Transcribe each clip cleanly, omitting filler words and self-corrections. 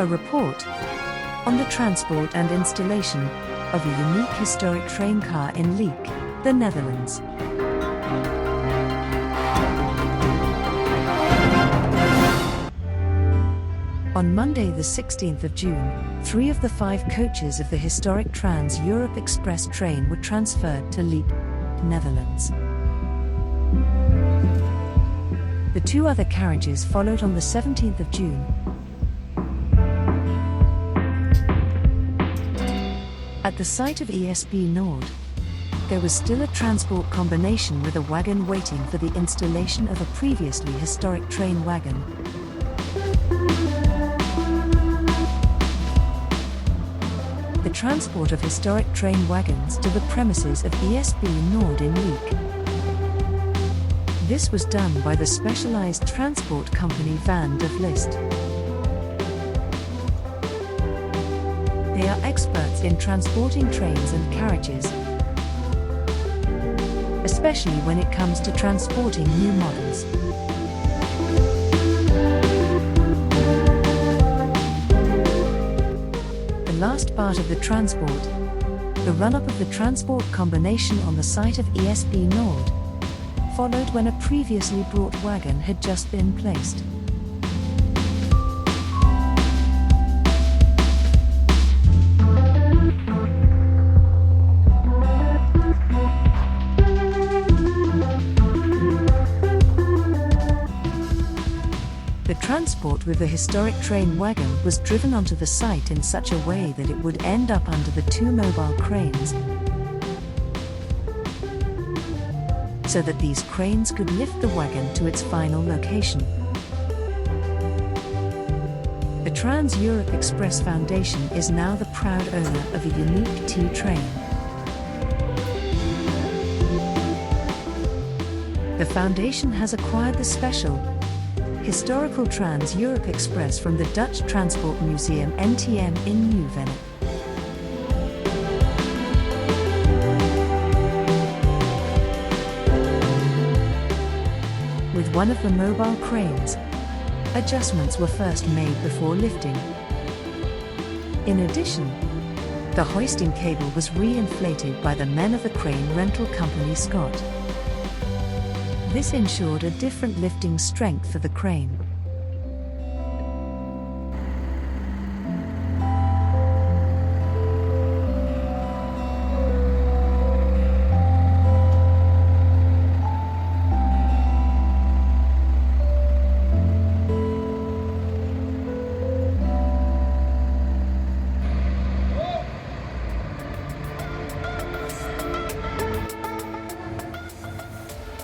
A report on the transport and installation of a unique historic train car in Leek, the Netherlands. On Monday the 16th of June, 3 of the 5 coaches of the historic Trans-Europe Express train were transferred to Leek, Netherlands. The 2 other carriages followed on the 17th of June. At the site of ESB Noord, there was still a transport combination with a wagon waiting for the installation of a previously historic train wagon. The transport of historic train wagons to the premises of ESB Noord in Leek. This was done by the specialized transport company Van de Vlist. They are experts in transporting trains and carriages, especially when it comes to transporting new models. The last part of the transport, the run-up of the transport combination on the site of ESB Noord, followed when a previously brought wagon had just been placed. The transport with the historic train wagon was driven onto the site in such a way that it would end up under the 2 mobile cranes, so that these cranes could lift the wagon to its final location. The Trans-Europe Express Foundation is now the proud owner of a unique T train. The foundation has acquired the special historical Trans-Europe Express from the Dutch Transport Museum NTM in New-Vennep. With one of the mobile cranes, adjustments were first made before lifting. In addition, the hoisting cable was re-inflated by the men of the crane rental company Schot. This ensured a different lifting strength for the crane.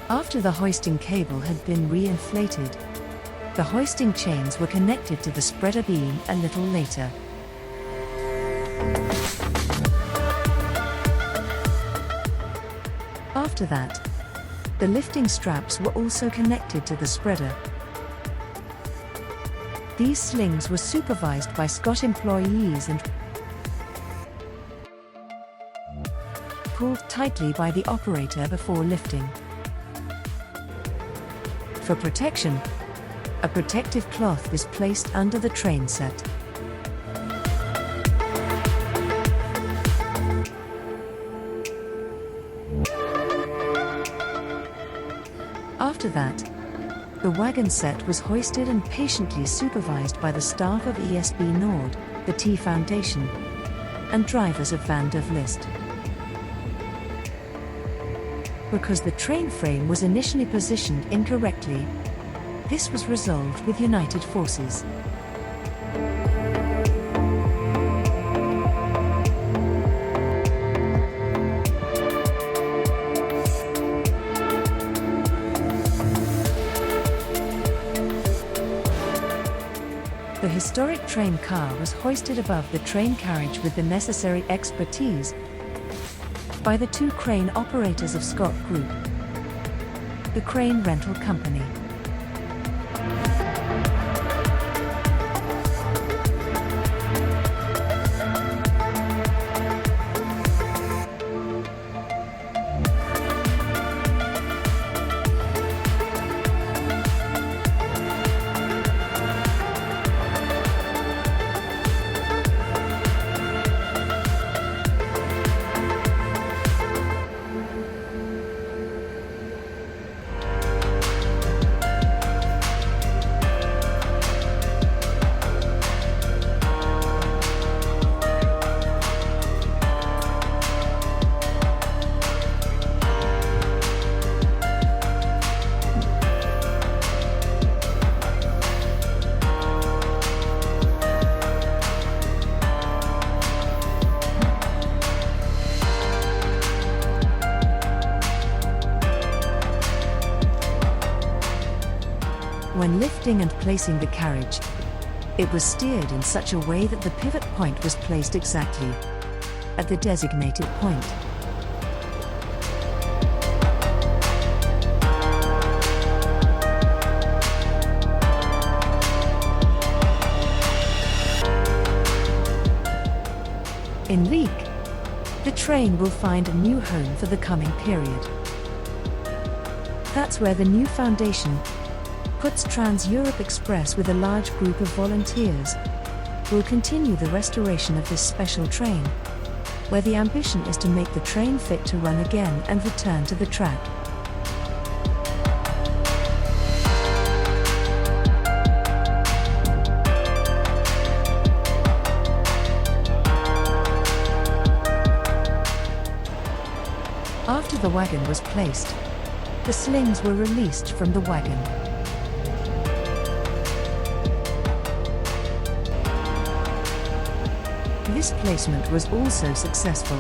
After the hoisting cable had been re-inflated, the hoisting chains were connected to the spreader beam a little later. After that, the lifting straps were also connected to the spreader. These slings were supervised by Schot employees and pulled tightly by the operator before lifting. For protection, a protective cloth is placed under the train set. After that, the wagon set was hoisted and patiently supervised by the staff of ESB Noord, the T Foundation, and drivers of Van de Vlist. Because the train frame was initially positioned incorrectly, this was resolved with united forces. The historic train car was hoisted above the train carriage with the necessary expertise by the 2 crane operators of Schot Group, the crane rental company. lifting and placing the carriage. It was steered in such a way that the pivot point was placed exactly at the designated point. In Leek, the train will find a new home for the coming period. That's where the new foundation puts Trans-Europe Express with a large group of volunteers will continue the restoration of this special train, where the ambition is to make the train fit to run again and return to the track. After the wagon was placed, the slings were released from the wagon. This placement was also successful.